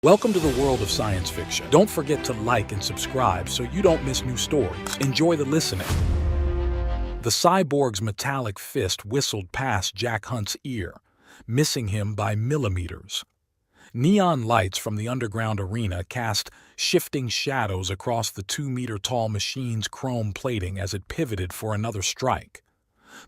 Welcome to the world of science fiction. Don't forget to like and subscribe so you don't miss new stories. Enjoy the listening. The cyborg's metallic fist whistled past Jack Hunt's ear, missing him by millimeters. Neon lights from the underground arena cast shifting shadows across the 2-meter-tall machine's chrome plating as it pivoted for another strike.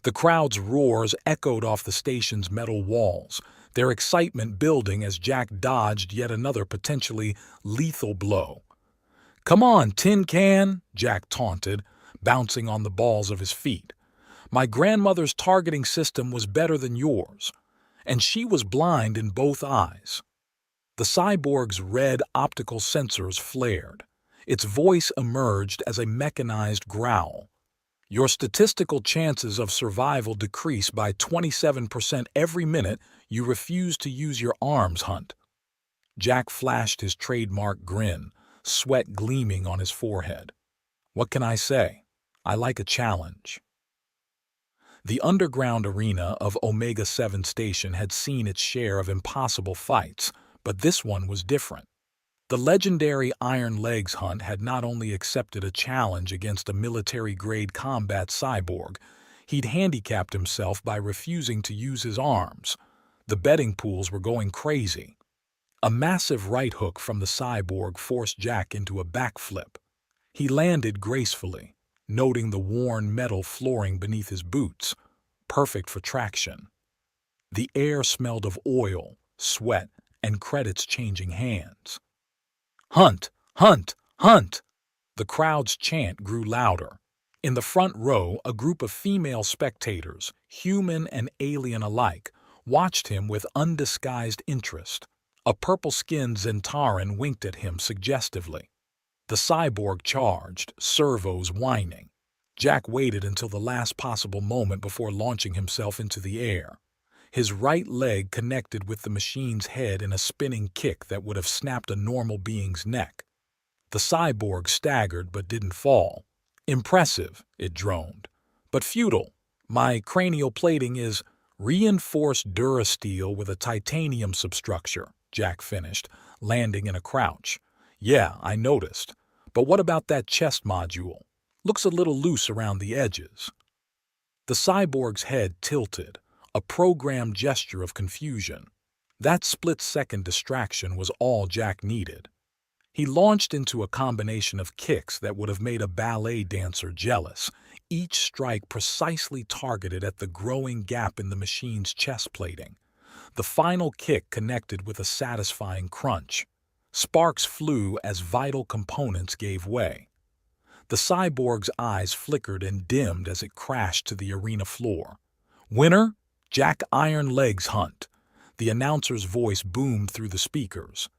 The crowd's roars echoed off the station's metal walls, their excitement building as Jack dodged yet another potentially lethal blow. "Come on, tin can," Jack taunted, bouncing on the balls of his feet. "My grandmother's targeting system was better than yours, and she was blind in both eyes." The cyborg's red optical sensors flared. Its voice emerged as a mechanized growl. "Your statistical chances of survival decrease by 27% every minute you refuse to use your arms, Hunt." Jack flashed his trademark grin, sweat gleaming on his forehead. "What can I say? I like a challenge." The underground arena of Omega 7 Station had seen its share of impossible fights, but this one was different. The legendary Iron Legs Hunt had not only accepted a challenge against a military-grade combat cyborg, he'd handicapped himself by refusing to use his arms. The betting pools were going crazy. A massive right hook from the cyborg forced Jack into a backflip. He landed gracefully, noting the worn metal flooring beneath his boots, perfect for traction. The air smelled of oil, sweat, and credits changing hands. "Hunt! Hunt! Hunt!" The crowd's chant grew louder. In the front row, a group of female spectators, human and alien alike, watched him with undisguised interest. A purple-skinned Zentaran winked at him suggestively. The cyborg charged, servos whining. Jack waited until the last possible moment before launching himself into the air. His right leg connected with the machine's head in a spinning kick that would have snapped a normal being's neck. The cyborg staggered but didn't fall. "Impressive," it droned. "But futile. My cranial plating is reinforced durasteel with a titanium substructure," Jack finished, landing in a crouch. "Yeah, I noticed. But what about that chest module? Looks a little loose around the edges." The cyborg's head tilted, a programmed gesture of confusion. That split-second distraction was all Jack needed. He launched into a combination of kicks that would have made a ballet dancer jealous, each strike precisely targeted at the growing gap in the machine's chest plating. The final kick connected with a satisfying crunch. Sparks flew as vital components gave way. The cyborg's eyes flickered and dimmed as it crashed to the arena floor. "Winner? Jack Iron Legs Hunt." The announcer's voice boomed through the speakers.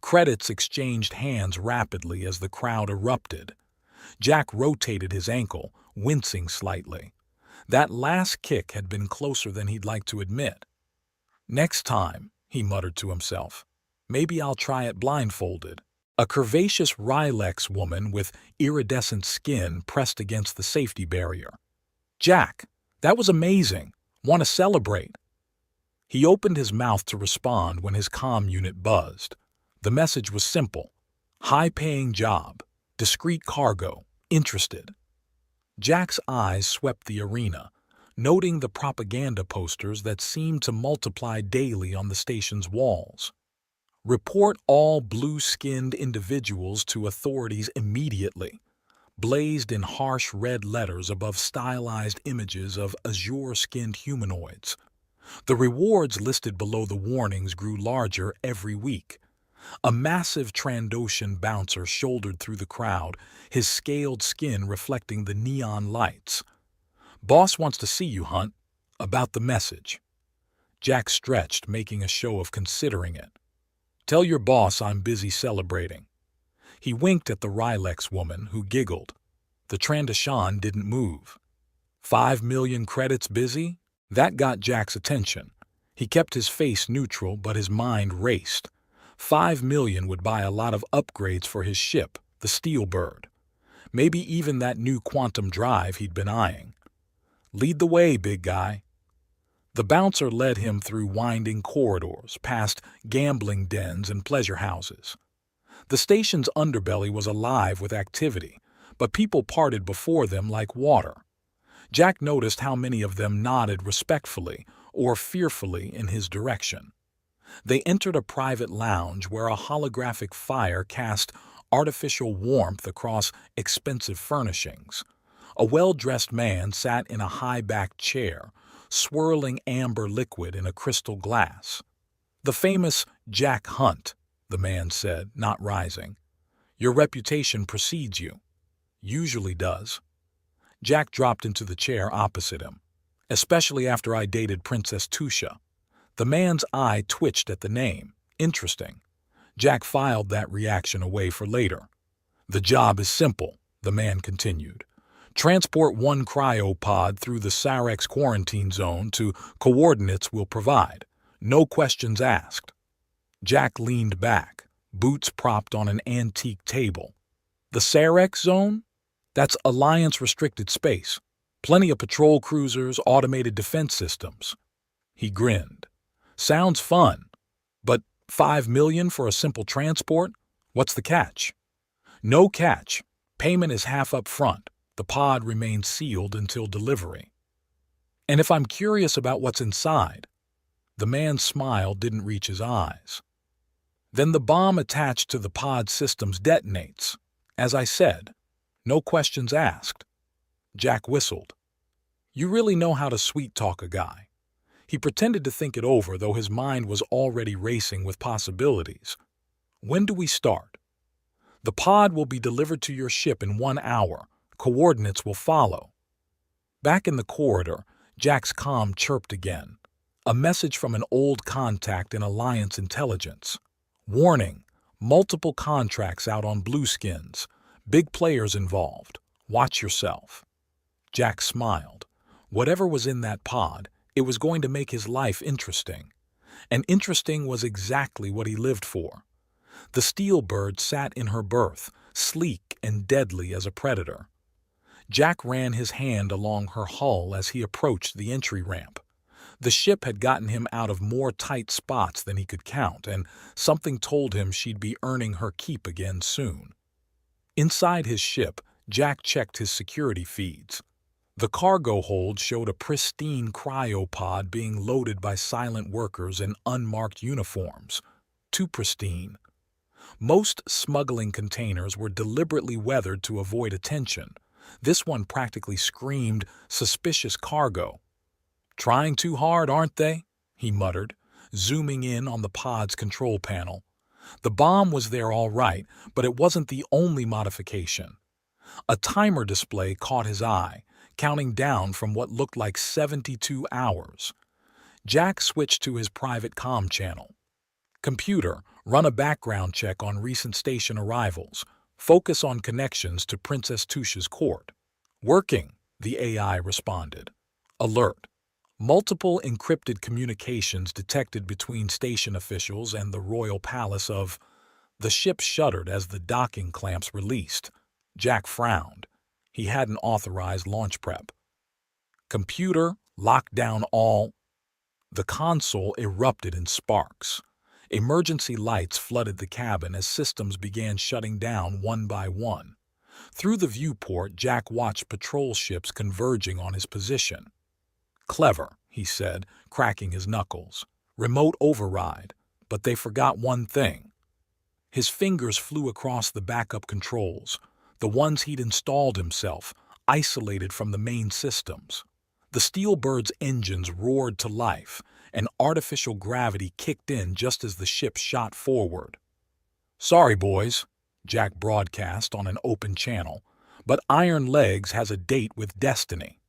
Credits exchanged hands rapidly as the crowd erupted. Jack rotated his ankle, wincing slightly. That last kick had been closer than he'd like to admit. "Next time," he muttered to himself, "maybe I'll try it blindfolded." A curvaceous Rylex woman with iridescent skin pressed against the safety barrier. "Jack, that was amazing. Want to celebrate?" He opened his mouth to respond when his comm unit buzzed. The message was simple: high-paying job, discreet cargo, interested. Jack's eyes swept the arena, noting the propaganda posters that seemed to multiply daily on the station's walls. "Report all blue-skinned individuals to authorities immediately," blazed in harsh red letters above stylized images of azure-skinned humanoids. The rewards listed below the warnings grew larger every week. A massive Trandoshan bouncer shouldered through the crowd, his scaled skin reflecting the neon lights. "Boss wants to see you, Hunt. About the message." Jack stretched, making a show of considering it. "Tell your boss I'm busy celebrating." He winked at the Rylex woman, who giggled. The Trandoshan didn't move. 5 million credits busy? That got Jack's attention. He kept his face neutral, but his mind raced. 5 million would buy a lot of upgrades for his ship, the Steelbird. Maybe even that new quantum drive he'd been eyeing. "Lead the way, big guy." The bouncer led him through winding corridors, past gambling dens and pleasure houses. The station's underbelly was alive with activity, but people parted before them like water. Jack noticed how many of them nodded respectfully or fearfully in his direction. They entered a private lounge where a holographic fire cast artificial warmth across expensive furnishings. A well-dressed man sat in a high-backed chair, swirling amber liquid in a crystal glass. "The famous Jack Hunt," the man said, not rising. "Your reputation precedes you." "Usually does." Jack dropped into the chair opposite him. "Especially after I dated Princess Tusha." The man's eye twitched at the name. Interesting. Jack filed that reaction away for later. "The job is simple," the man continued. "Transport one cryopod through the Sarex quarantine zone to coordinates we'll provide. No questions asked." Jack leaned back, boots propped on an antique table. "The Sarex zone? That's Alliance-restricted space. Plenty of patrol cruisers, automated defense systems." He grinned. "Sounds fun. But $5 million for a simple transport? What's the catch?" "No catch. Payment is half up front. The pod remains sealed until delivery." "And if I'm curious about what's inside?" The man's smile didn't reach his eyes. "Then the bomb attached to the pod systems detonates. As I said, no questions asked." Jack whistled. "You really know how to sweet-talk a guy." He pretended to think it over, though his mind was already racing with possibilities. "When do we start?" "The pod will be delivered to your ship in 1 hour. Coordinates will follow." Back in the corridor, Jack's comm chirped again. A message from an old contact in Alliance intelligence. "Warning, multiple contracts out on Blueskins. Big players involved. Watch yourself." Jack smiled. Whatever was in that pod, it was going to make his life interesting. And interesting was exactly what he lived for. The steel bird sat in her berth, sleek and deadly as a predator. Jack ran his hand along her hull as he approached the entry ramp. The ship had gotten him out of more tight spots than he could count, and something told him she'd be earning her keep again soon. Inside his ship, Jack checked his security feeds. The cargo hold showed a pristine cryopod being loaded by silent workers in unmarked uniforms. Too pristine. Most smuggling containers were deliberately weathered to avoid attention. This one practically screamed suspicious cargo. "Trying too hard, aren't they?" he muttered, zooming in on the pod's control panel. The bomb was there all right, but it wasn't the only modification. A timer display caught his eye, counting down from what looked like 72 hours. Jack switched to his private comm channel. "Computer, run a background check on recent station arrivals. Focus on connections to Princess Tusha's court." "Working," the AI responded. "Alert. Multiple encrypted communications detected between station officials and the royal palace of—" The ship shuddered as the docking clamps released. Jack frowned. He hadn't authorized launch prep. "Computer, lock down all—" The console erupted in sparks. Emergency lights flooded the cabin as systems began shutting down one by one. Through the viewport, Jack watched patrol ships converging on his position. "Clever," he said, cracking his knuckles. "Remote override. But they forgot one thing." His fingers flew across the backup controls, the ones he'd installed himself, isolated from the main systems. The steel bird's engines roared to life, and artificial gravity kicked in just as the ship shot forward. "Sorry, boys," Jack broadcast on an open channel, "but Iron Legs has a date with destiny."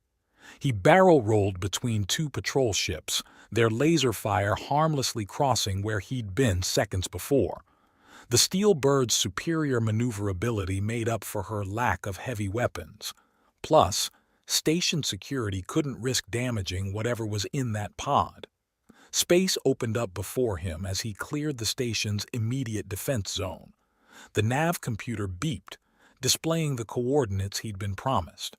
He barrel-rolled between two patrol ships, their laser fire harmlessly crossing where he'd been seconds before. The steel bird's superior maneuverability made up for her lack of heavy weapons. Plus, station security couldn't risk damaging whatever was in that pod. Space opened up before him as he cleared the station's immediate defense zone. The nav computer beeped, displaying the coordinates he'd been promised.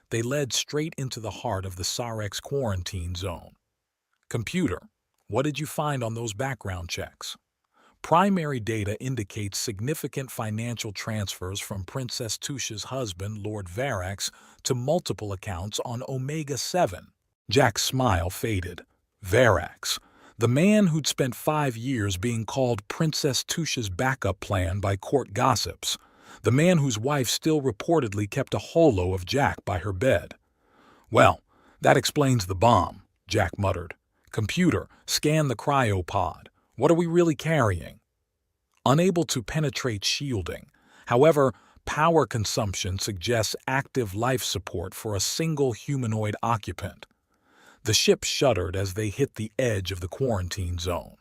They led straight into the heart of the Sarex quarantine zone. Computer, what did you find on those background checks? Primary data indicates significant financial transfers from Princess Tusha's husband, Lord Varax, to multiple accounts on Omega 7. Jack's smile faded. Varax, the man who'd spent 5 years being called Princess Tusha's backup plan by court gossips, the man whose wife still reportedly kept a holo of Jack by her bed. Well, that explains the bomb, Jack muttered. Computer, scan the cryopod. What are we really carrying? Unable to penetrate shielding. However, power consumption suggests active life support for a single humanoid occupant. The ship shuddered as they hit the edge of the quarantine zone.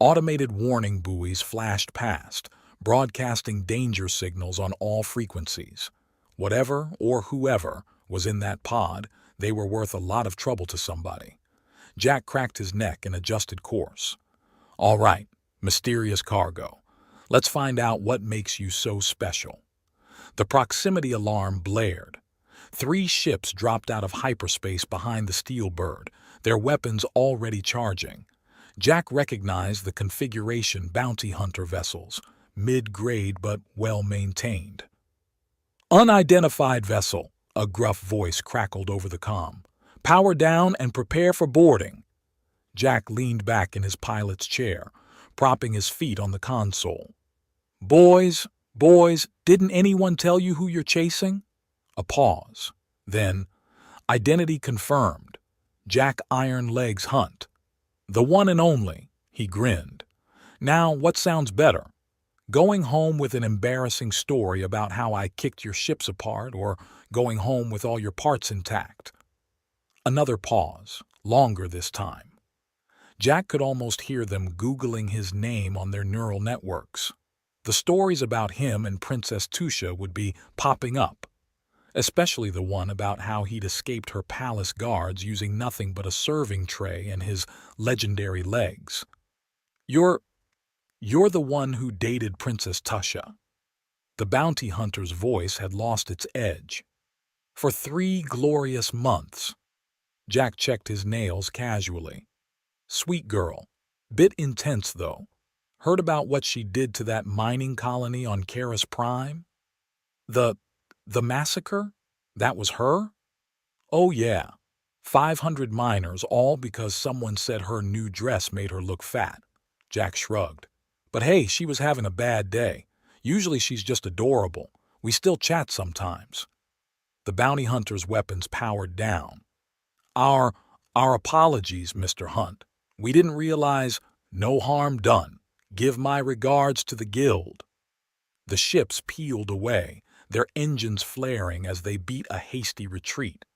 Automated warning buoys flashed past, broadcasting danger signals on all frequencies. Whatever or whoever was in that pod, they were worth a lot of trouble to somebody. Jack cracked his neck and adjusted course. All right, mysterious cargo. Let's find out what makes you so special. The proximity alarm blared. 3 ships dropped out of hyperspace behind the Steel Bird, their weapons already charging. Jack recognized the configuration bounty hunter vessels, mid-grade but well-maintained. Unidentified vessel, a gruff voice crackled over the comm. Power down and prepare for boarding. Jack leaned back in his pilot's chair, propping his feet on the console. Boys, didn't anyone tell you who you're chasing? A pause. Then, identity confirmed. Jack Iron Legs Hunt. The one and only, he grinned. Now, what sounds better? Going home with an embarrassing story about how I kicked your ships apart, or going home with all your parts intact? Another pause, longer this time. Jack could almost hear them Googling his name on their neural networks. The stories about him and Princess Tusha would be popping up, especially the one about how he'd escaped her palace guards using nothing but a serving tray and his legendary legs. You're the one who dated Princess Tusha. The bounty hunter's voice had lost its edge. For 3 glorious months. Jack checked his nails casually. Sweet girl. Bit intense, though. Heard about what she did to that mining colony on Karis Prime? The massacre? That was her? Oh yeah. 500 miners, all because someone said her new dress made her look fat. Jack shrugged. But hey, she was having a bad day. Usually she's just adorable. We still chat sometimes. The bounty hunter's weapons powered down. Our apologies, Mr. Hunt. We didn't realize. No harm done. Give my regards to the guild. The ships peeled away, their engines flaring as they beat a hasty retreat.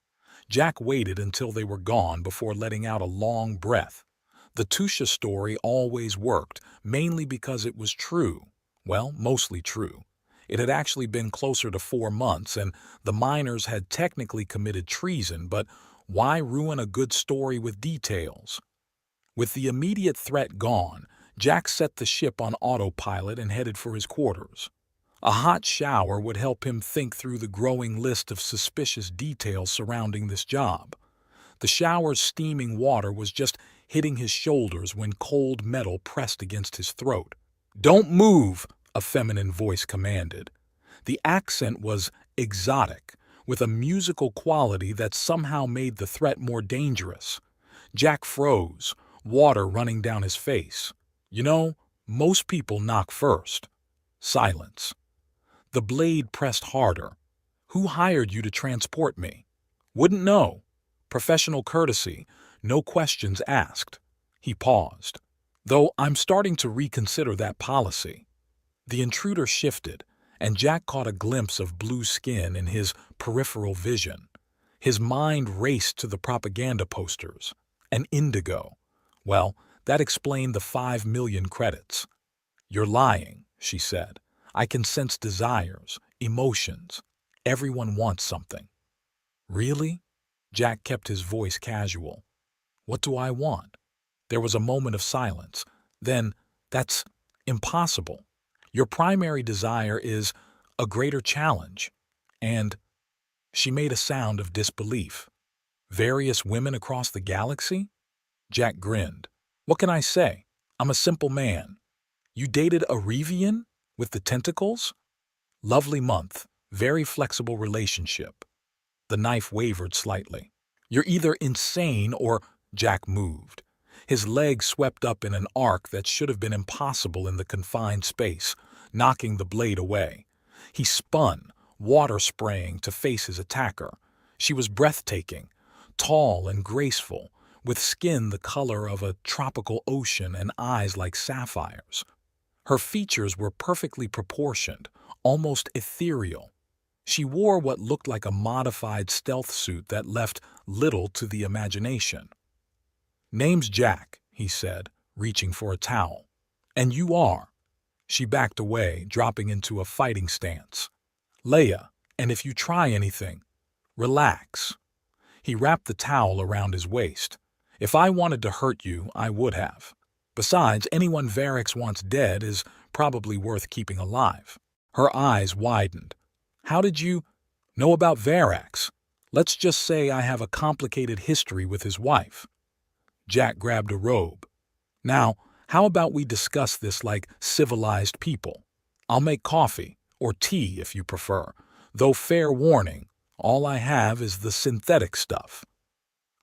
Jack waited until they were gone before letting out a long breath. The Tusha story always worked, mainly because it was true. Well, mostly true. It had actually been closer to 4 months, and the miners had technically committed treason, but why ruin a good story with details? With the immediate threat gone, Jack set the ship on autopilot and headed for his quarters. A hot shower would help him think through the growing list of suspicious details surrounding this job. The shower's steaming water was just hitting his shoulders when cold metal pressed against his throat. Don't move, a feminine voice commanded. The accent was exotic, with a musical quality that somehow made the threat more dangerous. Jack froze, water running down his face. You know, most people knock first. Silence. The blade pressed harder. Who hired you to transport me? Wouldn't know. Professional courtesy, no questions asked. He paused. Though I'm starting to reconsider that policy. The intruder shifted, and Jack caught a glimpse of blue skin in his peripheral vision. His mind raced to the propaganda posters. An indigo. Well, that explained the 5 million credits. You're lying, she said. I can sense desires, emotions. Everyone wants something. Really? Jack kept his voice casual. What do I want? There was a moment of silence. Then, that's impossible. Your primary desire is a greater challenge. And she made a sound of disbelief. Various women across the galaxy? Jack grinned. What can I say? I'm a simple man. You dated a Revian with the tentacles? Lovely month. Very flexible relationship. The knife wavered slightly. You're either insane or... Jack moved. His leg swept up in an arc that should have been impossible in the confined space, knocking the blade away. He spun, water spraying, to face his attacker. She was breathtaking, tall and graceful, with skin the color of a tropical ocean and eyes like sapphires. Her features were perfectly proportioned, almost ethereal. She wore what looked like a modified stealth suit that left little to the imagination. "Name's Jack," he said, reaching for a towel. "And you are." She backed away, dropping into a fighting stance. "Leia, and if you try anything, relax." He wrapped the towel around his waist. "If I wanted to hurt you, I would have. Besides, anyone Varix wants dead is probably worth keeping alive." Her eyes widened. "How did you know about Varax? Let's just say I have a complicated history with his wife." Jack grabbed a robe. "Now, how about we discuss this like civilized people? I'll make coffee, or tea if you prefer, though fair warning, all I have is the synthetic stuff."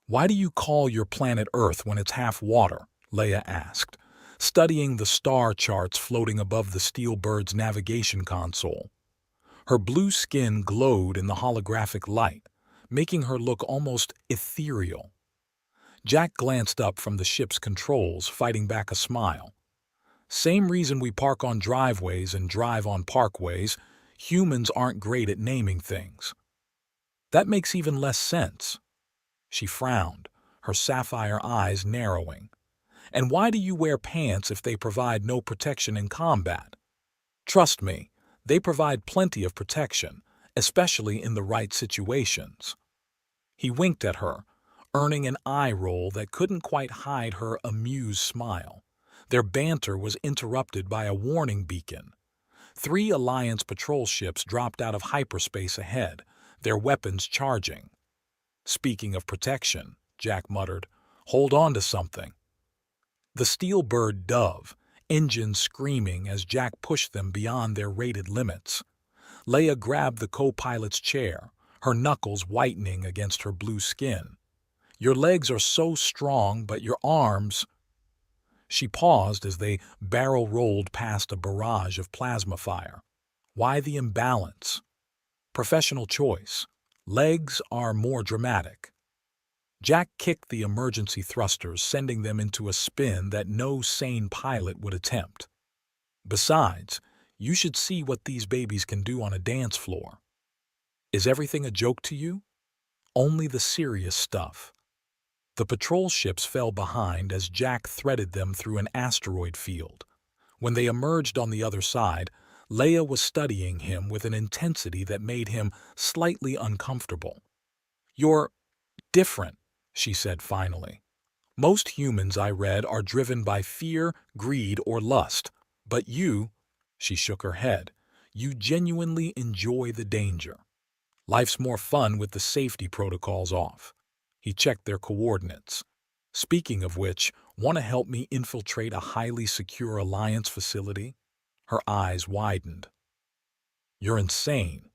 "Why do you call your planet Earth when it's half water?" Leia asked, studying the star charts floating above the steel bird's navigation console. Her blue skin glowed in the holographic light, making her look almost ethereal. Jack glanced up from the ship's controls, fighting back a smile. "Same reason we park on driveways and drive on parkways. Humans aren't great at naming things." "That makes even less sense." She frowned, her sapphire eyes narrowing. "And why do you wear pants if they provide no protection in combat?" "Trust me, they provide plenty of protection, especially in the right situations." He winked at her, earning an eye roll that couldn't quite hide her amused smile. Their banter was interrupted by a warning beacon. 3 Alliance patrol ships dropped out of hyperspace ahead, their weapons charging. "Speaking of protection," Jack muttered, "hold on to something." The steel bird dove, engines screaming as Jack pushed them beyond their rated limits. Leia grabbed the co-pilot's chair, her knuckles whitening against her blue skin. "Your legs are so strong, but your arms—" She paused as they barrel-rolled past a barrage of plasma fire. "Why the imbalance?" "Professional choice. Legs are more dramatic." Jack kicked the emergency thrusters, sending them into a spin that no sane pilot would attempt. "Besides, you should see what these babies can do on a dance floor." "Is everything a joke to you?" "Only the serious stuff." The patrol ships fell behind as Jack threaded them through an asteroid field. When they emerged on the other side, Leia was studying him with an intensity that made him slightly uncomfortable. "You're different," she said finally. "Most humans I read are driven by fear, greed, or lust. But you—" she shook her head, "you genuinely enjoy the danger. Life's more fun with the safety protocols off." He checked their coordinates. "Speaking of which, want to help me infiltrate a highly secure Alliance facility?" Her eyes widened. "You're insane."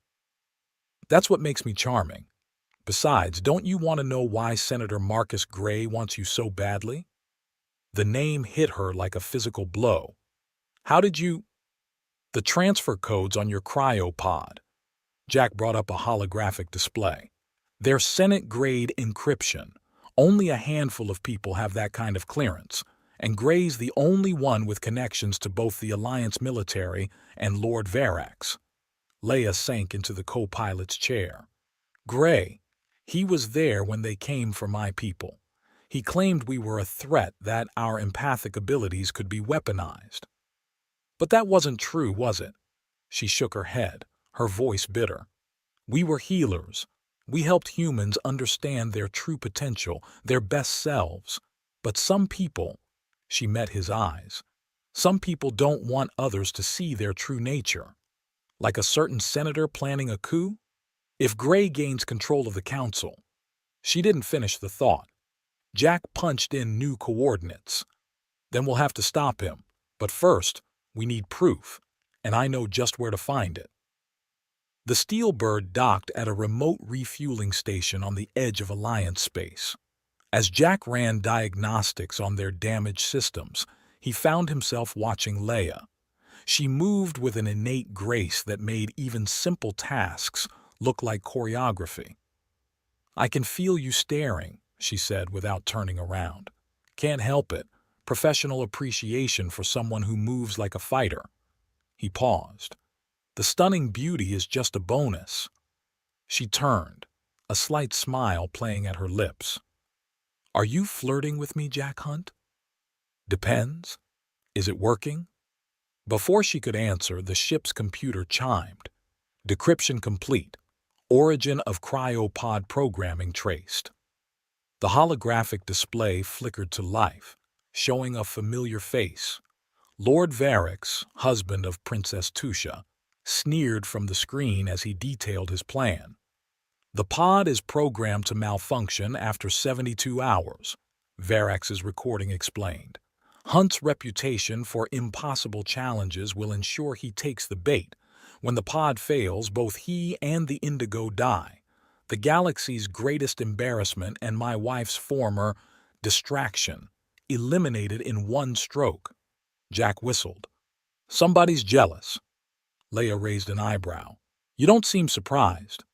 "That's what makes me charming. Besides, don't you want to know why Senator Marcus Gray wants you so badly?" The name hit her like a physical blow. "How did you—" "The transfer codes on your cryopod." Jack brought up a holographic display. "They're Senate-grade encryption. Only a handful of people have that kind of clearance, and Gray's the only one with connections to both the Alliance military and Lord Varax." Leia sank into the co-pilot's chair. "Gray. He was there when they came for my people. He claimed we were a threat, that our empathic abilities could be weaponized." "But that wasn't true, was it?" She shook her head, her voice bitter. "We were healers. We helped humans understand their true potential, their best selves. But some people—" she met his eyes. "Some people don't want others to see their true nature. Like a certain senator planning a coup? If Gray gains control of the council—" She didn't finish the thought. Jack punched in new coordinates. Then we'll have to stop him. But first, we need proof, and I know just where to find it. The Steelbird docked at a remote refueling station on the edge of Alliance space. As Jack ran diagnostics on their damaged systems, he found himself watching Leia. She moved with an innate grace that made even simple tasks look like choreography. "I can feel you staring," she said without turning around. "Can't help it. Professional appreciation for someone who moves like a fighter." He paused. "The stunning beauty is just a bonus." She turned, a slight smile playing at her lips. "Are you flirting with me, Jack Hunt?" "Depends. Is it working?" Before she could answer, the ship's computer chimed. "Decryption complete. Origin of cryopod programming traced." The holographic display flickered to life, showing a familiar face. Lord Varric, husband of Princess Tusha, sneered from the screen as he detailed his plan. "The pod is programmed to malfunction after 72 hours, Varric's recording explained. "Hunt's reputation for impossible challenges will ensure he takes the bait. When the pod fails, both he and the Indigo die. The galaxy's greatest embarrassment and my wife's former distraction, eliminated in one stroke." Jack whistled. "Somebody's jealous." Leia raised an eyebrow. "You don't seem surprised."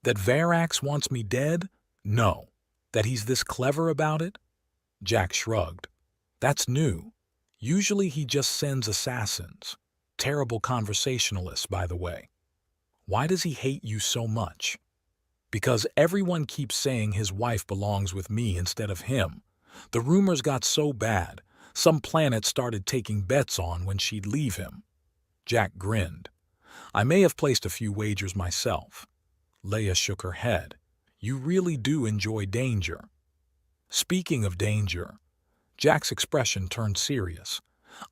"That Varric wants me dead? No. That he's this clever about it?" Jack shrugged. "That's new. Usually he just sends assassins. Terrible conversationalists, by the way." "Why does he hate you so much?" "Because everyone keeps saying his wife belongs with me instead of him. The rumors got so bad, some planet started taking bets on when she'd leave him." Jack grinned. "I may have placed a few wagers myself." Leia shook her head. "You really do enjoy danger." "Speaking of danger," Jack's expression turned serious.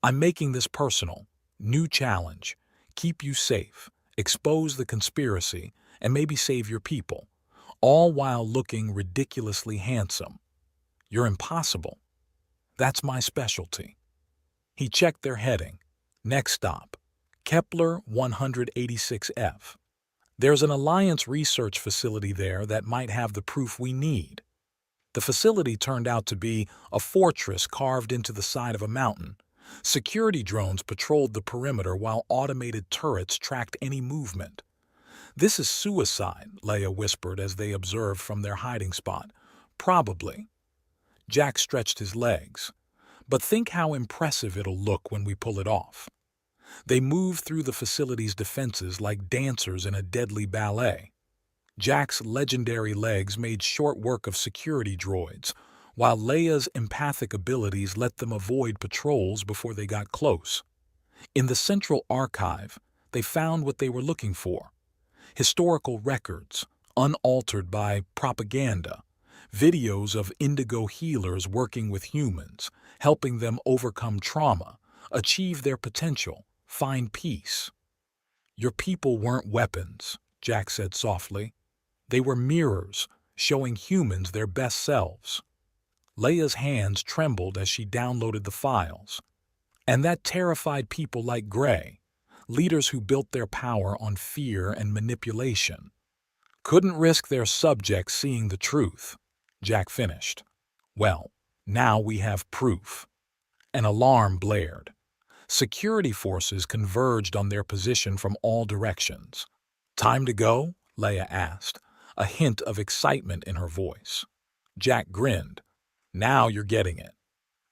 "I'm making this personal. New challenge. Keep you safe, expose the conspiracy, and maybe save your people, all while looking ridiculously handsome. You're impossible." "That's my specialty." He checked their heading. Next stop, Kepler 186F. "There's an Alliance research facility there that might have the proof we need." The facility turned out to be a fortress carved into the side of a mountain. Security drones patrolled the perimeter while automated turrets tracked any movement. "This is suicide," Leia whispered as they observed from their hiding spot. "Probably." Jack stretched his legs. "But think how impressive it'll look when we pull it off." They moved through the facility's defenses like dancers in a deadly ballet. Jack's legendary legs made short work of security droids, while Leia's empathic abilities let them avoid patrols before they got close. In the central archive, they found what they were looking for: historical records, unaltered by propaganda, videos of Indigo healers working with humans, helping them overcome trauma, achieve their potential, find peace. "Your people weren't weapons," Jack said softly. "They were mirrors, showing humans their best selves." Leia's hands trembled as she downloaded the files. "And that terrified people like Gray, leaders who built their power on fear and manipulation. Couldn't risk their subjects seeing the truth," Jack finished. "Well, now we have proof." An alarm blared. Security forces converged on their position from all directions. "Time to go?" Leia asked, a hint of excitement in her voice. Jack grinned. "Now you're getting it."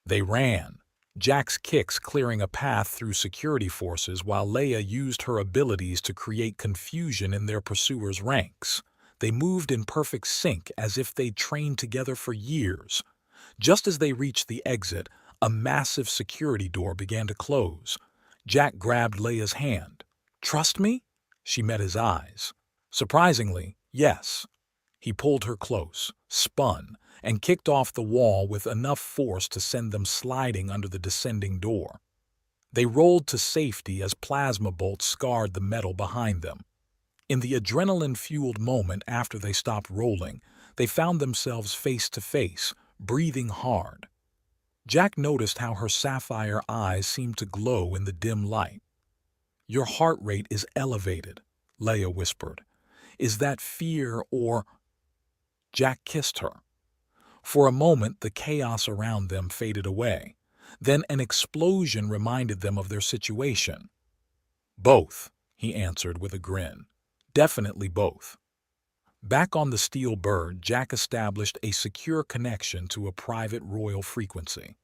They ran, Jack's kicks clearing a path through security forces while Leia used her abilities to create confusion in their pursuers' ranks. They moved in perfect sync as if they'd trained together for years. Just as they reached the exit, a massive security door began to close. Jack grabbed Leia's hand. "Trust me?" She met his eyes. "Surprisingly, yes." He pulled her close, spun, and kicked off the wall with enough force to send them sliding under the descending door. They rolled to safety as plasma bolts scarred the metal behind them. In the adrenaline-fueled moment after they stopped rolling, they found themselves face to face, breathing hard. Jack noticed how her sapphire eyes seemed to glow in the dim light. "Your heart rate is elevated," Leia whispered. "Is that fear or—" Jack kissed her. For a moment, the chaos around them faded away. Then an explosion reminded them of their situation. "Both," he answered with a grin. "Definitely both." Back on the steel bird, Jack established a secure connection to a private royal frequency.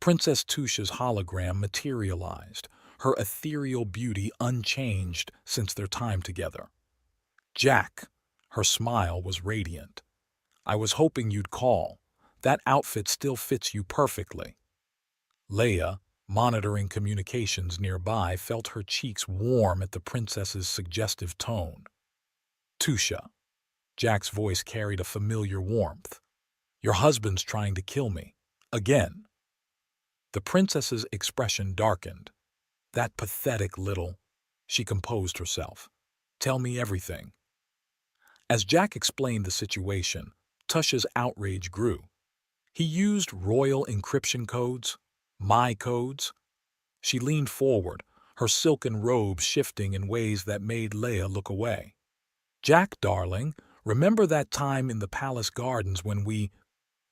Princess Tusha's hologram materialized, her ethereal beauty unchanged since their time together. "Jack," her smile was radiant. "I was hoping you'd call. That outfit still fits you perfectly." Leia, monitoring communications nearby, felt her cheeks warm at the princess's suggestive tone. "Tusha." Jack's voice carried a familiar warmth. "Your husband's trying to kill me. Again." The princess's expression darkened. "That pathetic little—" She composed herself. "Tell me everything." As Jack explained the situation, Tusha's outrage grew. "He used royal encryption codes? My codes?" She leaned forward, her silken robe shifting in ways that made Leia look away. "Jack, darling, remember that time in the palace gardens when we—"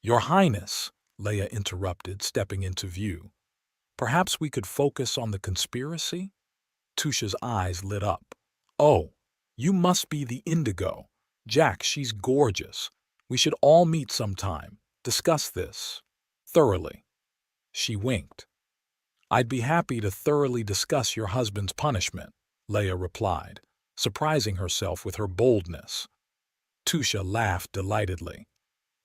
"Your Highness," Leia interrupted, stepping into view. "Perhaps we could focus on the conspiracy?" Tusha's eyes lit up. "Oh, you must be the Indigo. Jack, she's gorgeous. We should all meet sometime. Discuss this. Thoroughly." She winked. "I'd be happy to thoroughly discuss your husband's punishment," Leia replied, surprising herself with her boldness. Tusha laughed delightedly.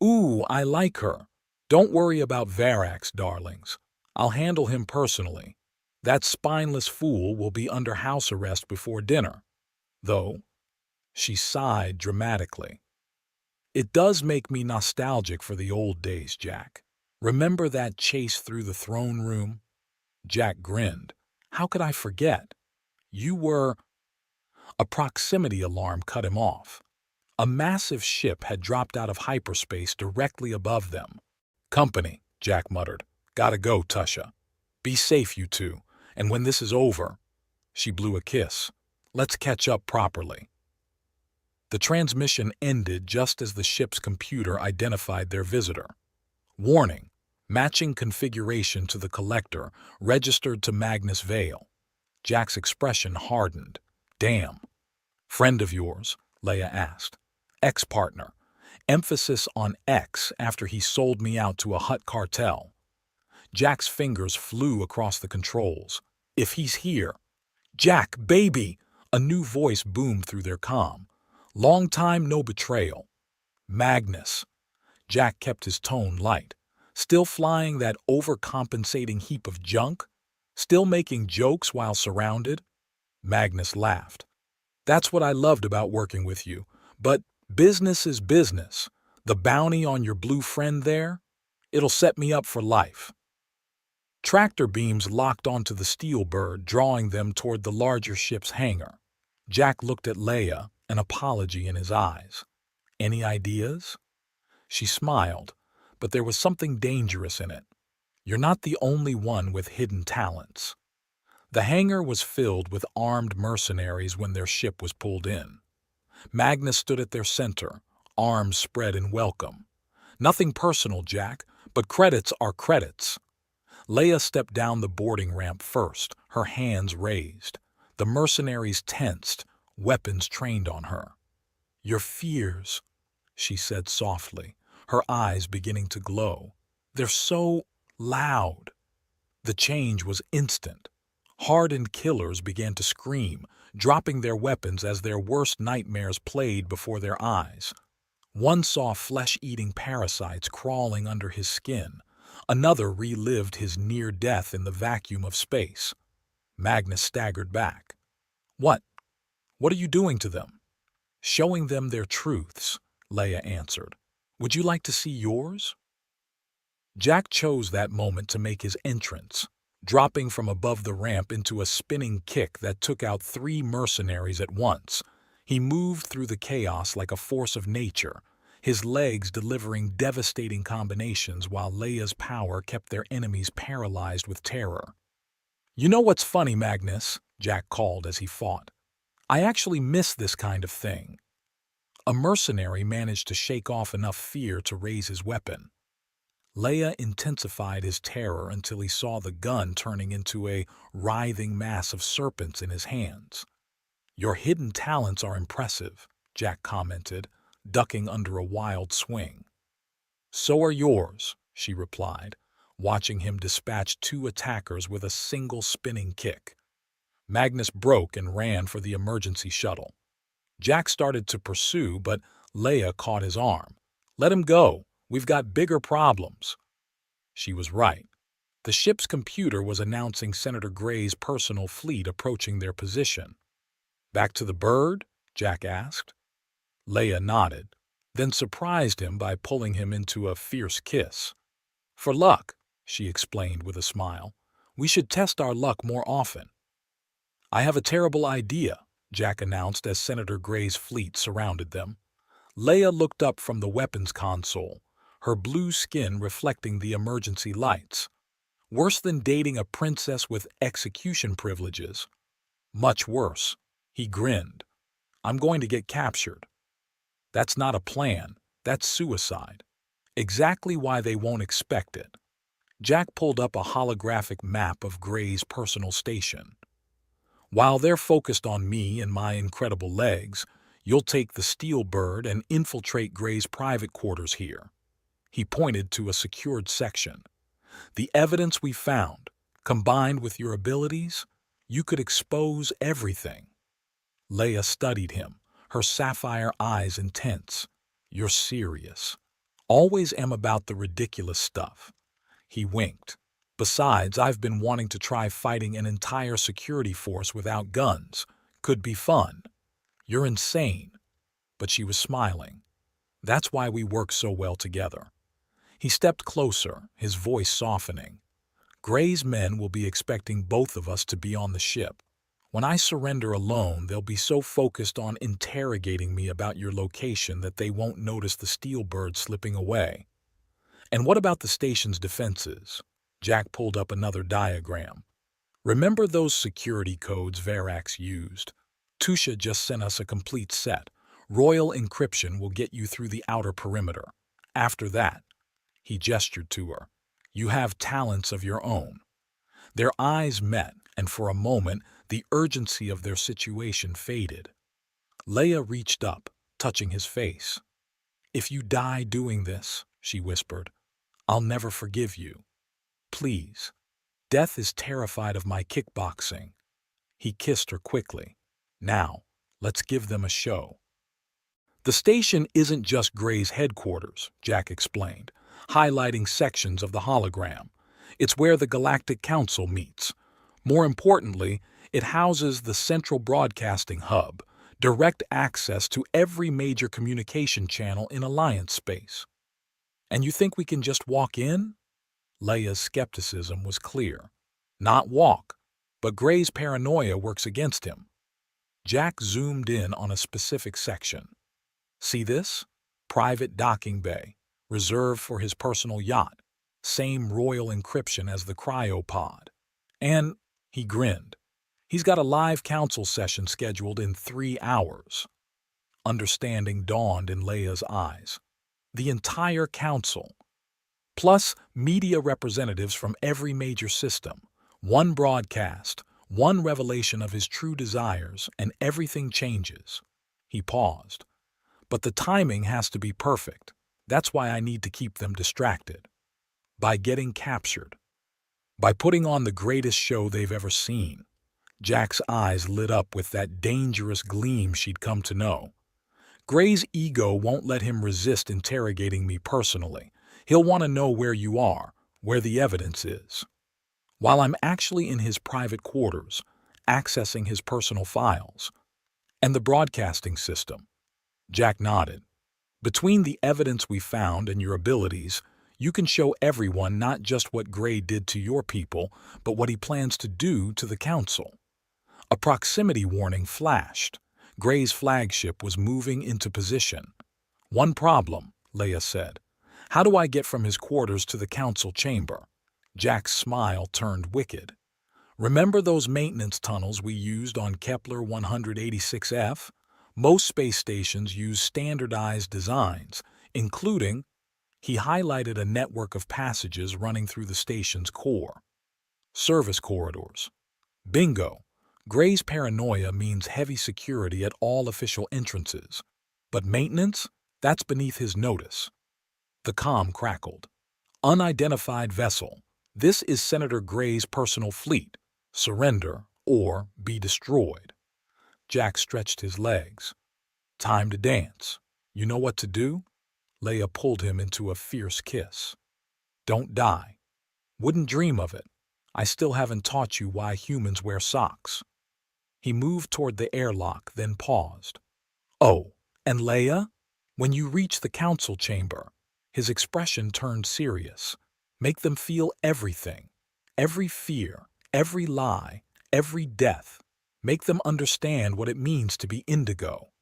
"Ooh, I like her. Don't worry about Varax, darlings. I'll handle him personally. That spineless fool will be under house arrest before dinner. Though," she sighed dramatically, "it does make me nostalgic for the old days, Jack. Remember that chase through the throne room?" Jack grinned. "How could I forget? You were—" A proximity alarm cut him off. A massive ship had dropped out of hyperspace directly above them. "Company," Jack muttered. "Gotta go, Tusha. Be safe, you two, and when this is over—" She blew a kiss. "Let's catch up properly." The transmission ended just as the ship's computer identified their visitor. "Warning. Matching configuration to the collector, registered to Magnus Vale." Jack's expression hardened. "Damn." "Friend of yours?" Leia asked. "Ex-partner. Emphasis on ex after he sold me out to a Hutt cartel." Jack's fingers flew across the controls. "If he's here—" "Jack, baby!" A new voice boomed through their comm. "Long time no betrayal." "Magnus." Jack kept his tone light. "Still flying that overcompensating heap of junk? Still making jokes while surrounded?" Magnus laughed. "That's what I loved about working with you. But business is business. The bounty on your blue friend there? It'll set me up for life." Tractor beams locked onto the steel bird, drawing them toward the larger ship's hangar. Jack looked at Leia, an apology in his eyes. "Any ideas?" She smiled, but there was something dangerous in it. "You're not the only one with hidden talents." The hangar was filled with armed mercenaries when their ship was pulled in. Magnus stood at their center, arms spread in welcome. "Nothing personal, Jack, but credits are credits." Leia stepped down the boarding ramp first, her hands raised. The mercenaries tensed, weapons trained on her. "Your fears," she said softly, her eyes beginning to glow. "They're so loud." The change was instant. Hardened killers began to scream, dropping their weapons as their worst nightmares played before their eyes. One saw flesh-eating parasites crawling under his skin. Another relived his near death in the vacuum of space. Magnus staggered back. "What? What are you doing to them?" "Showing them their truths," Leia answered. "Would you like to see yours?" Jack chose that moment to make his entrance, dropping from above the ramp into a spinning kick that took out 3 mercenaries at once. He moved through the chaos like a force of nature, his legs delivering devastating combinations while Leia's power kept their enemies paralyzed with terror. "You know what's funny, Magnus?" Jack called as he fought. "I actually miss this kind of thing." A mercenary managed to shake off enough fear to raise his weapon. Leia intensified his terror until he saw the gun turning into a writhing mass of serpents in his hands. "Your hidden talents are impressive," Jack commented, ducking under a wild swing. "So are yours," she replied, watching him dispatch 2 attackers with a single spinning kick. Magnus broke and ran for the emergency shuttle. Jack started to pursue, but Leia caught his arm. "Let him go. We've got bigger problems." She was right. The ship's computer was announcing Senator Gray's personal fleet approaching their position. "Back to the bird?" Jack asked. Leia nodded, then surprised him by pulling him into a fierce kiss. "For luck," she explained with a smile. "We should test our luck more often." "I have a terrible idea," Jack announced as Senator Gray's fleet surrounded them. Leia looked up from the weapons console, her blue skin reflecting the emergency lights. "Worse than dating a princess with execution privileges." "Much worse." He grinned. "I'm going to get captured." "That's not a plan. That's suicide." "Exactly why they won't expect it." Jack pulled up a holographic map of Gray's personal station. "While they're focused on me and my incredible legs, you'll take the steel bird and infiltrate Gray's private quarters here." He pointed to a secured section. "The evidence we found, combined with your abilities, you could expose everything." Leia studied him, her sapphire eyes intense. "You're serious." "Always am about the ridiculous stuff." He winked. "Besides, I've been wanting to try fighting an entire security force without guns. Could be fun." "You're insane." But she was smiling. "That's why we work so well together." He stepped closer, his voice softening. "Gray's men will be expecting both of us to be on the ship. When I surrender alone, they'll be so focused on interrogating me about your location that they won't notice the steel bird slipping away." "And what about the station's defenses?" Jack pulled up another diagram. "Remember those security codes Verax used? Tusha just sent us a complete set. Royal encryption will get you through the outer perimeter. After that," he gestured to her, "you have talents of your own." Their eyes met, and for a moment, the urgency of their situation faded. Leia reached up, touching his face. "If you die doing this," she whispered, "I'll never forgive you. Please. Death is terrified of my kickboxing." He kissed her quickly. "Now, let's give them a show." "The station isn't just Gray's headquarters," Jack explained, highlighting sections of the hologram. "It's where the Galactic Council meets. More importantly, it houses the central broadcasting hub, direct access to every major communication channel in Alliance space." "And you think we can just walk in?" Leia's skepticism was clear. "Not walk, but Gray's paranoia works against him." Jack zoomed in on a specific section. "See this? Private docking bay, reserved for his personal yacht. Same royal encryption as the cryopod. And," he grinned, "he's got a live council session scheduled in 3 hours." Understanding dawned in Leia's eyes. The entire council, plus media representatives from every major system. One broadcast, one revelation of his true desires, and everything changes. He paused. "But the timing has to be perfect. That's why I need to keep them distracted." "By getting captured. By putting on the greatest show they've ever seen." Jack's eyes lit up with that dangerous gleam she'd come to know. "Gray's ego won't let him resist interrogating me personally. He'll want to know where you are, where the evidence is. While I'm actually in his private quarters, accessing his personal files. And the broadcasting system." Jack nodded. "Between the evidence we found and your abilities, you can show everyone not just what Gray did to your people, but what he plans to do to the Council." A proximity warning flashed. Gray's flagship was moving into position. "One problem," Leia said. "How do I get from his quarters to the council chamber?" Jack's smile turned wicked. "Remember those maintenance tunnels we used on Kepler 186F? Most space stations use standardized designs, including—" he highlighted a network of passages running through the station's core. "Service corridors." Bingo! Gray's paranoia means heavy security at all official entrances. But maintenance? That's beneath his notice. The comm crackled. "Unidentified vessel. This is Senator Gray's personal fleet. Surrender or be destroyed." Jack stretched his legs. "Time to dance. You know what to do?" Leia pulled him into a fierce kiss. "Don't die." "Wouldn't dream of it. I still haven't taught you why humans wear socks." He moved toward the airlock, then paused. "Oh, and Leia? When you reach the council chamber," his expression turned serious, "make them feel everything. Every fear, every lie, every death. Make them understand what it means to be indigo."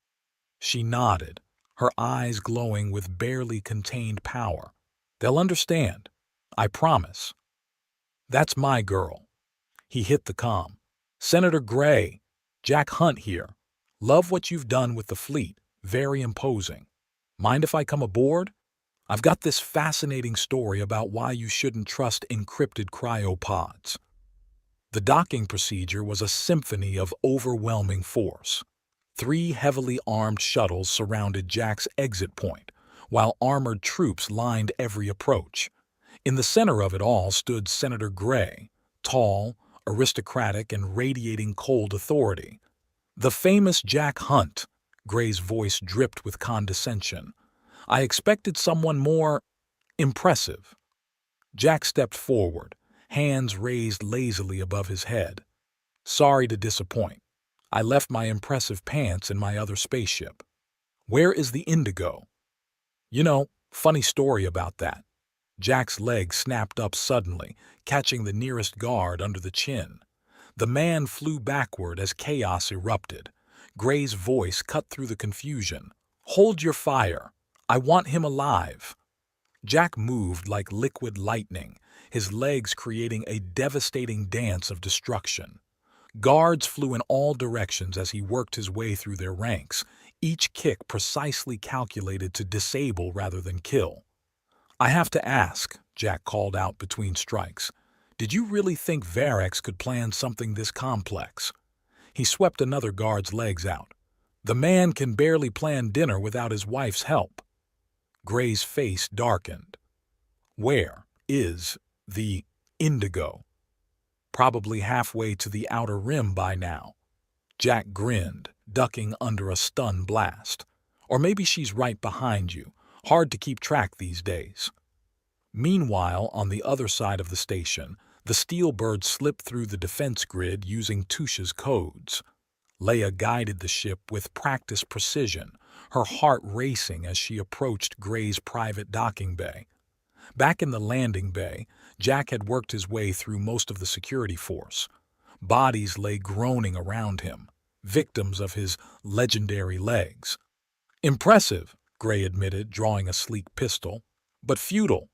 She nodded, her eyes glowing with barely contained power. "They'll understand. I promise." "That's my girl." He hit the comm. "Senator Gray, Jack Hunt here. Love what you've done with the fleet. Very imposing. Mind if I come aboard? I've got this fascinating story about why you shouldn't trust encrypted cryopods." The docking procedure was a symphony of overwhelming force. 3 heavily armed shuttles surrounded Jack's exit point, while armored troops lined every approach. In the center of it all stood Senator Gray, tall, aristocratic, and radiating cold authority. "The famous Jack Hunt," Gray's voice dripped with condescension. "I expected someone more impressive." Jack stepped forward, hands raised lazily above his head. "Sorry to disappoint. I left my impressive pants in my other spaceship. Where is the Indigo?" Funny story about that." Jack's leg snapped up suddenly, catching the nearest guard under the chin. The man flew backward as chaos erupted. Gray's voice cut through the confusion. "Hold your fire. I want him alive." Jack moved like liquid lightning, his legs creating a devastating dance of destruction. Guards flew in all directions as he worked his way through their ranks, each kick precisely calculated to disable rather than kill. "I have to ask," Jack called out between strikes, "did you really think Varex could plan something this complex?" He swept another guard's legs out. "The man can barely plan dinner without his wife's help." Gray's face darkened. "Where is the Indigo?" "Probably halfway to the outer rim by now." Jack grinned, ducking under a stun blast. "Or maybe she's right behind you. Hard to keep track these days." Meanwhile, on the other side of the station, the Steelbird slipped through the defense grid using Tusha's codes. Leia guided the ship with practiced precision, her heart racing as she approached Gray's private docking bay. Back in the landing bay, Jack had worked his way through most of the security force. Bodies lay groaning around him, victims of his legendary legs. "Impressive," Gray admitted, drawing a sleek pistol, "but futile."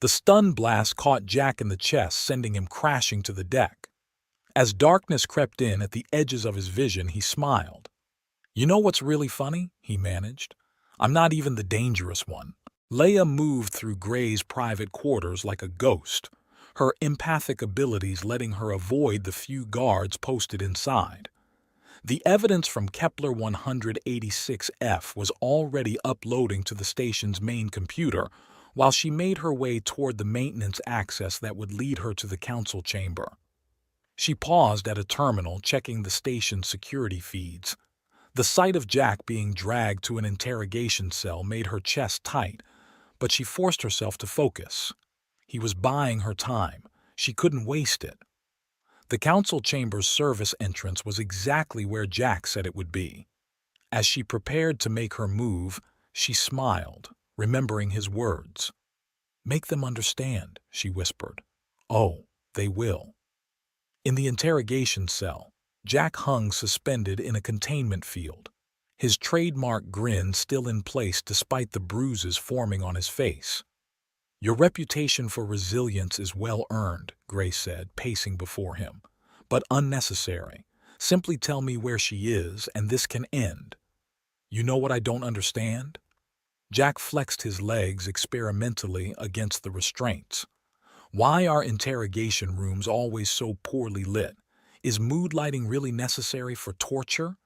The stun blast caught Jack in the chest, sending him crashing to the deck. As darkness crept in at the edges of his vision, he smiled. "You know what's really funny?" he managed. "I'm not even the dangerous one." Leia moved through Gray's private quarters like a ghost, her empathic abilities letting her avoid the few guards posted inside. The evidence from Kepler 186F was already uploading to the station's main computer while she made her way toward the maintenance access that would lead her to the council chamber. She paused at a terminal, checking the station's security feeds. The sight of Jack being dragged to an interrogation cell made her chest tight, but she forced herself to focus. He was buying her time. She couldn't waste it. The council chamber's service entrance was exactly where Jack said it would be. As she prepared to make her move, she smiled, remembering his words. "Make them understand," she whispered. "Oh, they will." In the interrogation cell, Jack hung suspended in a containment field. his trademark grin still in place despite the bruises forming on his face. "Your reputation for resilience is well earned," Gray said, pacing before him, "but unnecessary. Simply tell me where she is, and this can end." "You know what I don't understand?" Jack flexed his legs experimentally against the restraints. "Why are interrogation rooms always so poorly lit? Is mood lighting really necessary for torture?"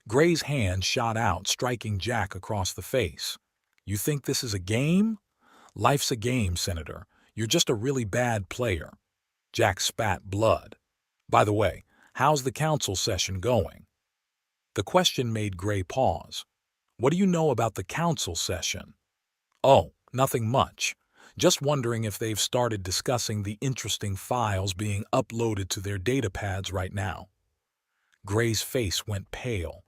Gray's hand shot out, striking Jack across the face. "You think this is a game?" "Life's a game, Senator. You're just a really bad player." Jack spat blood. "By the way, how's the council session going?" The question made Gray pause. "What do you know about the council session?" "Oh, nothing much. Just wondering if they've started discussing the interesting files being uploaded to their datapads right now." Gray's face went pale.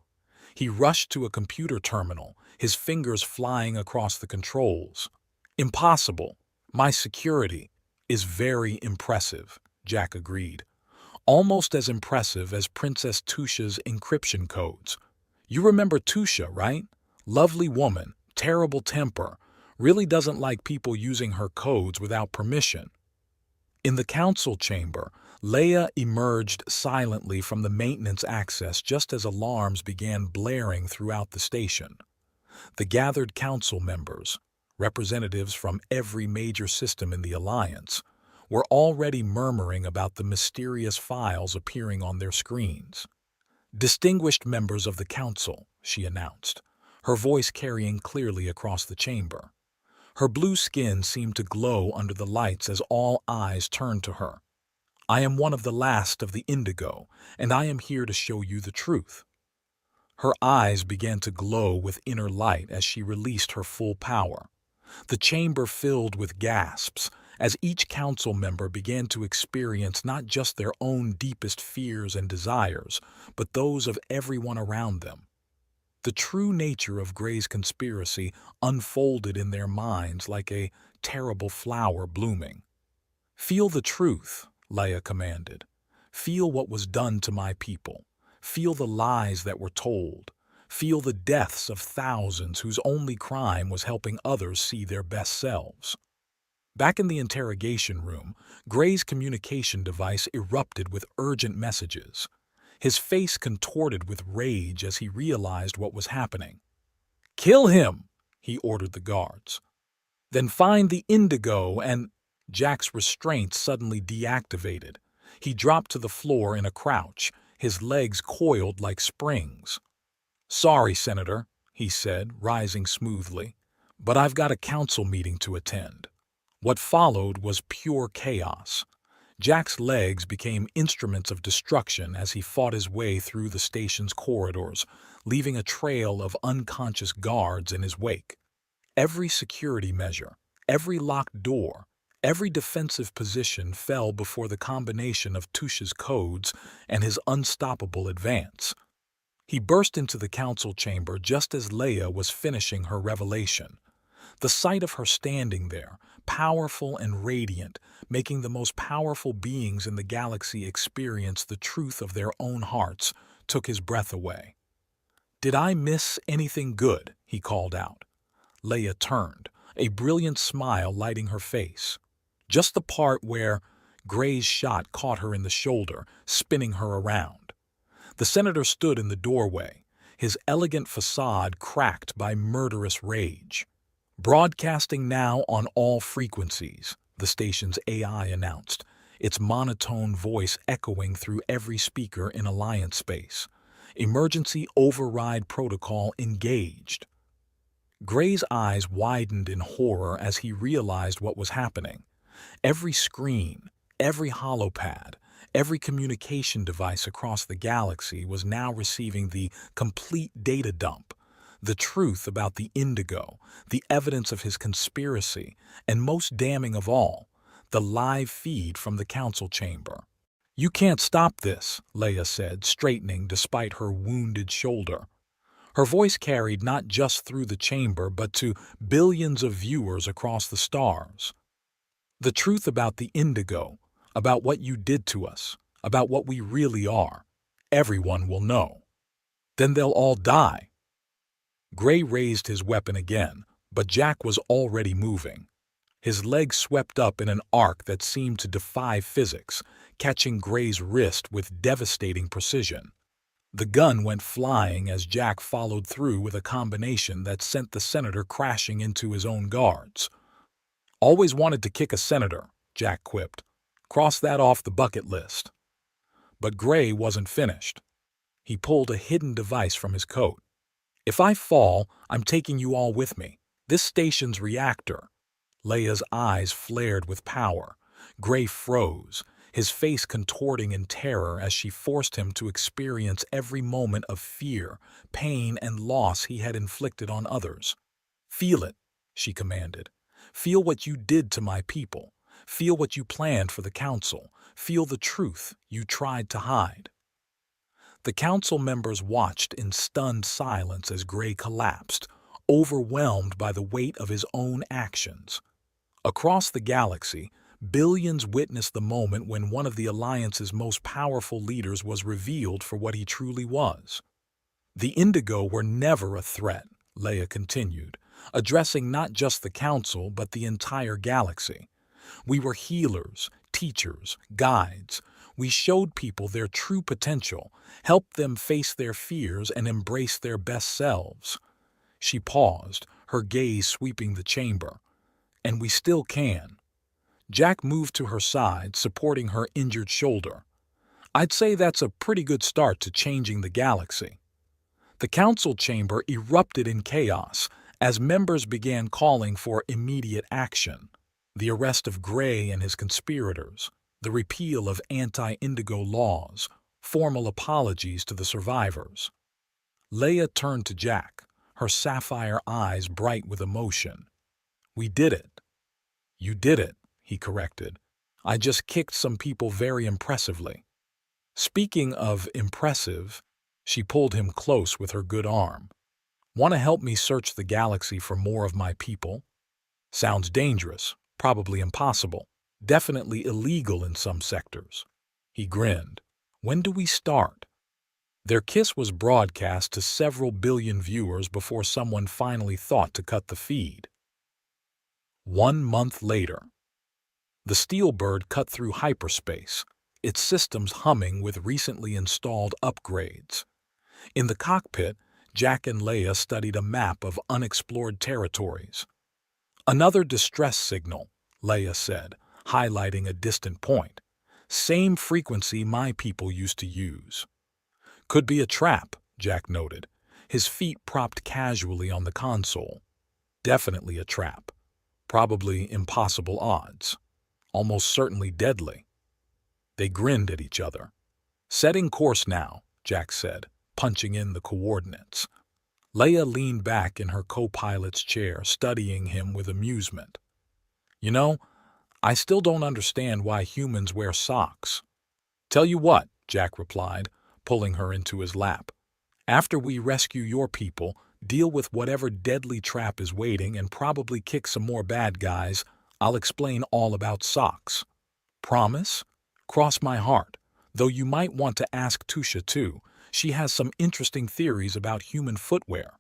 He rushed to a computer terminal, his fingers flying across the controls. "Impossible. My security is very impressive," Jack agreed. "Almost as impressive as Princess Tusha's encryption codes. You remember Tusha, right? Lovely woman, terrible temper, really doesn't like people using her codes without permission." In the council chamber, Leia emerged silently from the maintenance access just as alarms began blaring throughout the station. The gathered council members, representatives from every major system in the Alliance, were already murmuring about the mysterious files appearing on their screens. "Distinguished members of the council," she announced, her voice carrying clearly across the chamber. Her blue skin seemed to glow under the lights as all eyes turned to her. "I am one of the last of the Indigo, and I am here to show you the truth." Her eyes began to glow with inner light as she released her full power. The chamber filled with gasps as each council member began to experience not just their own deepest fears and desires, but those of everyone around them. The true nature of Gray's conspiracy unfolded in their minds like a terrible flower blooming. "Feel the truth," Leia commanded. "Feel what was done to my people. Feel the lies that were told. Feel the deaths of thousands whose only crime was helping others see their best selves." Back in the interrogation room, Gray's communication device erupted with urgent messages. His face contorted with rage as he realized what was happening. "Kill him!" he ordered the guards. "Then find the Indigo and—" Jack's restraints suddenly deactivated. He dropped to the floor in a crouch, his legs coiled like springs. "Sorry, Senator," he said, rising smoothly, "but I've got a council meeting to attend." What followed was pure chaos. Jack's legs became instruments of destruction as he fought his way through the station's corridors, leaving a trail of unconscious guards in his wake. Every security measure, every locked door, every defensive position fell before the combination of Tusha's codes and his unstoppable advance. He burst into the council chamber just as Leia was finishing her revelation. The sight of her standing there, powerful and radiant, making the most powerful beings in the galaxy experience the truth of their own hearts, took his breath away. "Did I miss anything good?" he called out. Leia turned, a brilliant smile lighting her face. "Just the part where—" Gray's shot caught her in the shoulder, spinning her around. The senator stood in the doorway, his elegant facade cracked by murderous rage. "Broadcasting now on all frequencies," the station's AI announced, its monotone voice echoing through every speaker in Alliance space. "Emergency override protocol engaged." Gray's eyes widened in horror as he realized what was happening. Every screen, every holopad, every communication device across the galaxy was now receiving the complete data dump. The truth about the Indigo, the evidence of his conspiracy, and most damning of all, the live feed from the council chamber. "You can't stop this," Leia said, straightening despite her wounded shoulder. Her voice carried not just through the chamber but to billions of viewers across the stars. "The truth about the Indigo, about what you did to us, about what we really are, everyone will know. Then they'll all die." Gray raised his weapon again, but Jack was already moving. His legs swept up in an arc that seemed to defy physics, catching Gray's wrist with devastating precision. The gun went flying as Jack followed through with a combination that sent the senator crashing into his own guards. "Always wanted to kick a senator," Jack quipped. "Cross that off the bucket list." But Gray wasn't finished. He pulled a hidden device from his coat. "If I fall, I'm taking you all with me. This station's reactor." Leia's eyes flared with power. Gray froze, his face contorting in terror as she forced him to experience every moment of fear, pain, and loss he had inflicted on others. "Feel it," she commanded. "Feel what you did to my people. Feel what you planned for the council. Feel the truth you tried to hide." The council members watched in stunned silence as Gray collapsed, overwhelmed by the weight of his own actions. Across the galaxy, billions witnessed the moment when one of the Alliance's most powerful leaders was revealed for what he truly was. "The Indigo were never a threat," Leia continued, addressing not just the Council but the entire galaxy. "We were healers, teachers, guides. We showed people their true potential, helped them face their fears and embrace their best selves." She paused, her gaze sweeping the chamber. "And we still can." Jack moved to her side, supporting her injured shoulder. "I'd say that's a pretty good start to changing the galaxy." The council chamber erupted in chaos as members began calling for immediate action. The arrest of Gray and his conspirators, the repeal of anti-Indigo laws, formal apologies to the survivors. Leia turned to Jack, her sapphire eyes bright with emotion. "We did it." "You did it," he corrected. "I just kicked some people very impressively." Speaking of impressive, she pulled him close with her good arm. "Want to help me search the galaxy for more of my people?" "Sounds dangerous, probably impossible, definitely illegal in some sectors." He grinned. "When do we start?" Their kiss was broadcast to several billion viewers before someone finally thought to cut the feed. 1 month later. The Steelbird cut through hyperspace, its systems humming with recently installed upgrades. In the cockpit, Jack and Leia studied a map of unexplored territories. "Another distress signal," Leia said, highlighting a distant point. "Same frequency my people used to use." "Could be a trap," Jack noted, his feet propped casually on the console. "Definitely a trap. Probably impossible odds. Almost certainly deadly." They grinned at each other. "Setting course now," Jack said, punching in the coordinates. Leia leaned back in her co-pilot's chair, studying him with amusement. "You know, I still don't understand why humans wear socks." "Tell you what," Jack replied, pulling her into his lap. "After we rescue your people, deal with whatever deadly trap is waiting, and probably kick some more bad guys, I'll explain all about socks." "Promise?" "Cross my heart, though you might want to ask Tusha too. She has some interesting theories about human footwear."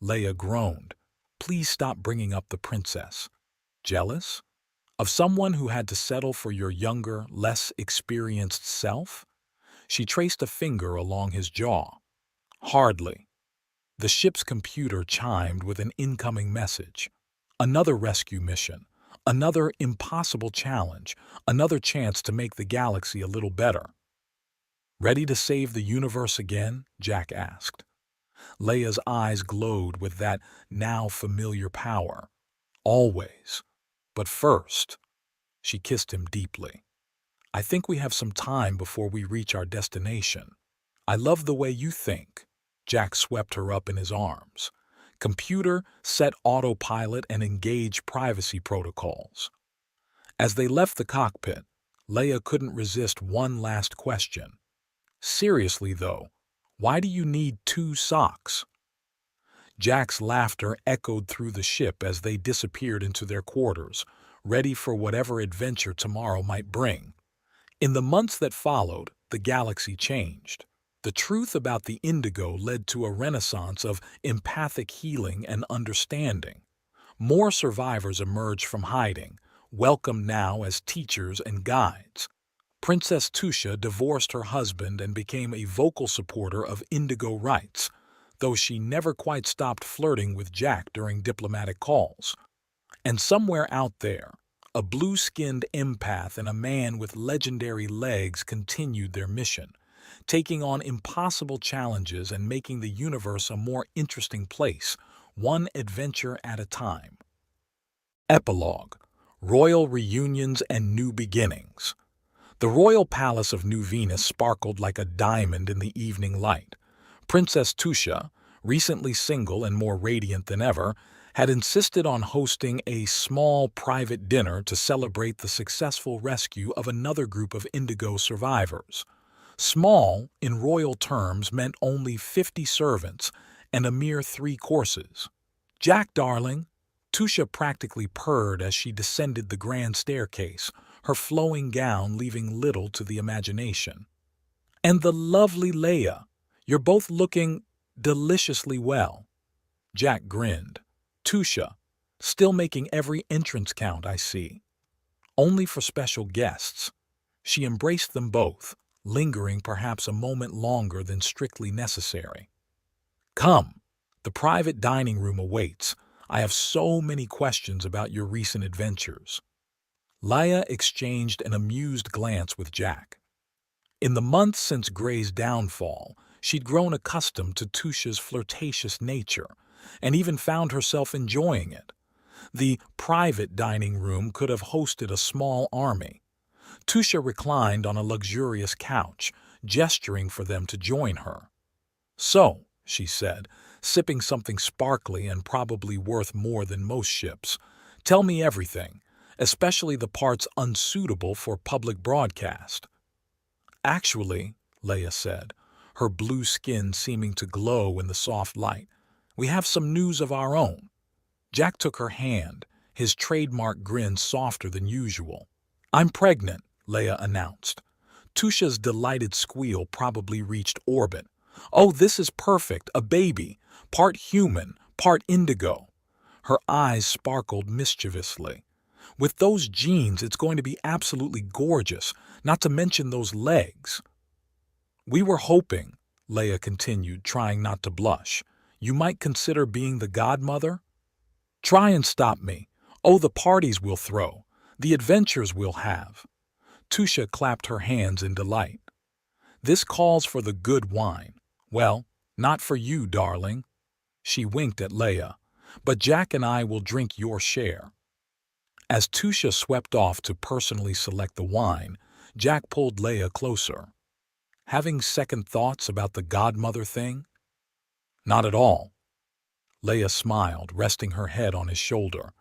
Leia groaned. "Please stop bringing up the princess." "Jealous? Of someone who had to settle for your younger, less experienced self?" She traced a finger along his jaw. "Hardly." The ship's computer chimed with an incoming message. Another rescue mission. Another impossible challenge. Another chance to make the galaxy a little better. "Ready to save the universe again?" Jack asked. Leia's eyes glowed with that now familiar power. "Always. But first," she kissed him deeply, "I think we have some time before we reach our destination. I love the way you think." Jack swept her up in his arms. "Computer, set autopilot and engage privacy protocols." As they left the cockpit, Leia couldn't resist one last question. "Seriously, though, why do you need 2 socks?" Jack's laughter echoed through the ship as they disappeared into their quarters, ready for whatever adventure tomorrow might bring. In the months that followed, the galaxy changed. The truth about the indigo led to a renaissance of empathic healing and understanding. More survivors emerged from hiding, welcomed now as teachers and guides. Princess Tusha divorced her husband and became a vocal supporter of indigo rights, though she never quite stopped flirting with Jack during diplomatic calls. And somewhere out there, a blue-skinned empath and a man with legendary legs continued their mission, taking on impossible challenges and making the universe a more interesting place, one adventure at a time. Epilogue: Royal Reunions and New Beginnings. The royal palace of New Venus sparkled like a diamond in the evening light. Princess Tusha, recently single and more radiant than ever, had insisted on hosting a small private dinner to celebrate the successful rescue of another group of indigo survivors. Small, in royal terms, meant only 50 servants and a mere 3 courses. "Jack, darling," Tusha practically purred as she descended the grand staircase, her flowing gown leaving little to the imagination. "And the lovely Leia. You're both looking deliciously well." Jack grinned. "Tusha, still making every entrance count, I see." "Only for special guests." She embraced them both, lingering perhaps a moment longer than strictly necessary. "Come, the private dining room awaits. I have so many questions about your recent adventures." Leia exchanged an amused glance with Jack. In the months since Gray's downfall, she'd grown accustomed to Tusha's flirtatious nature, and even found herself enjoying it. The private dining room could have hosted a small army. Tusha reclined on a luxurious couch, gesturing for them to join her. "So," she said, sipping something sparkly and probably worth more than most ships, "tell me everything, especially the parts unsuitable for public broadcast." "Actually," Leia said, her blue skin seeming to glow in the soft light, "we have some news of our own." Jack took her hand, his trademark grin softer than usual. "I'm pregnant," Leia announced. Tusha's delighted squeal probably reached orbit. "Oh, this is perfect, a baby, part human, part indigo." Her eyes sparkled mischievously. "With those genes, it's going to be absolutely gorgeous, not to mention those legs." "We were hoping," Leia continued, trying not to blush, "you might consider being the godmother." "Try and stop me. Oh, the parties we'll throw, the adventures we'll have." Tusha clapped her hands in delight. "This calls for the good wine. Well, not for you, darling." She winked at Leia. "But Jack and I will drink your share." As Tusha swept off to personally select the wine, Jack pulled Leia closer. "Having second thoughts about the godmother thing?" "Not at all." Leia smiled, resting her head on his shoulder.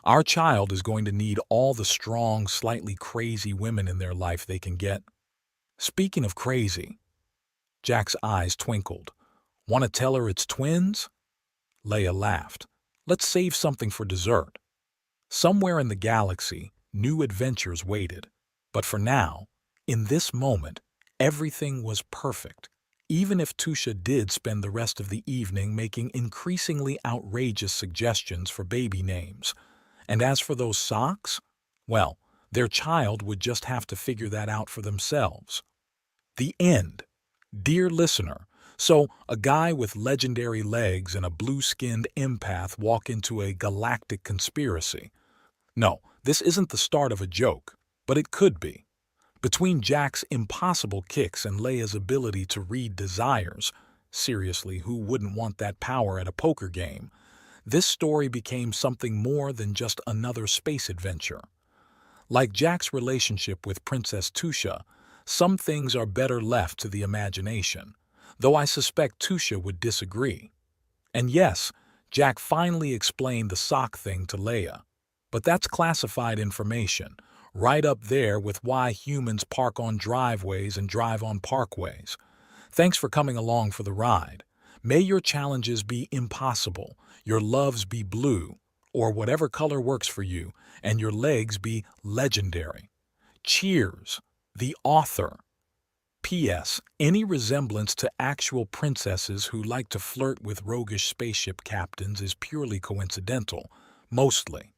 "Our child is going to need all the strong, slightly crazy women in their life they can get." "Speaking of crazy," Jack's eyes twinkled. "Want to tell her it's twins?" Leia laughed. "Let's save something for dessert." Somewhere in the galaxy, new adventures waited. But for now, in this moment, everything was perfect, even if Tusha did spend the rest of the evening making increasingly outrageous suggestions for baby names. And as for those socks, well, their child would just have to figure that out for themselves. The end. Dear listener, so a guy with legendary legs and a blue-skinned empath walk into a galactic conspiracy. No, this isn't the start of a joke, but it could be. Between Jack's impossible kicks and Leia's ability to read desires, seriously, who wouldn't want that power at a poker game? This story became something more than just another space adventure. Like Jack's relationship with Princess Tusha, some things are better left to the imagination, though I suspect Tusha would disagree. And yes, Jack finally explained the sock thing to Leia. But that's classified information, right up there with why humans park on driveways and drive on parkways. Thanks for coming along for the ride. May your challenges be impossible, your loves be blue, or whatever color works for you, and your legs be legendary. Cheers, the author. P.S. Any resemblance to actual princesses who like to flirt with roguish spaceship captains is purely coincidental, mostly.